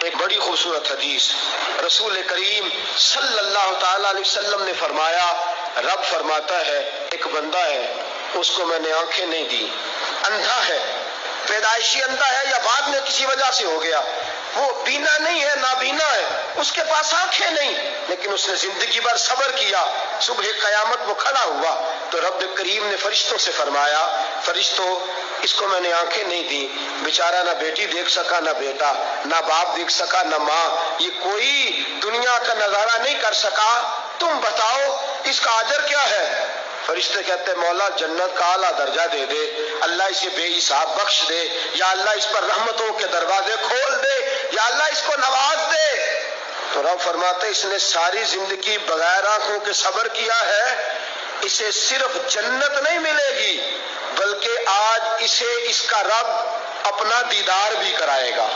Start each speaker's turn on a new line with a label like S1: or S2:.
S1: एक बड़ी खूबसूरत हदीस रसूल करीम सल्लल्लाहु ताला अलैहि वसल्लम ने फरमाया, रब फरमाता है एक बंदा है, उसको मैंने आंखें नहीं दी, अंधा है, पैदाइशी अंधा है या बाद में किसी वजह से हो गया, वो बीना नहीं है, नाबीना है, उसके पास आंखें नहीं, लेकिन उसने जिंदगी भर सब्र किया, सुबह कयामत वो खड़ा हुआ तो रब करीम ने फरिश्तों से फरमाया, फरिश्तों इसको मैंने आंखें नहीं दी, बेचारा ना बेटी देख सका, ना बेटा, ना बाप देख सका, ना माँ, ये कोई दुनिया का नजारा नहीं कर सका, तुम बताओ इसका अजर क्या है। फरिश्ते कहते मौला जन्नत का आला दर्जा दे दे, अल्लाह इसे बेहिसाब बख्श दे, या अल्लाह इस पर रहमतों के दरवाजे खोल दे, या अल्लाह इसको नवाज दे। तो रब फरमाते इसने सारी जिंदगी बगैर आंखों के सब्र किया है, इसे सिर्फ जन्नत नहीं मिलेगी बल्कि आज इसे इसका रब अपना दीदार भी कराएगा।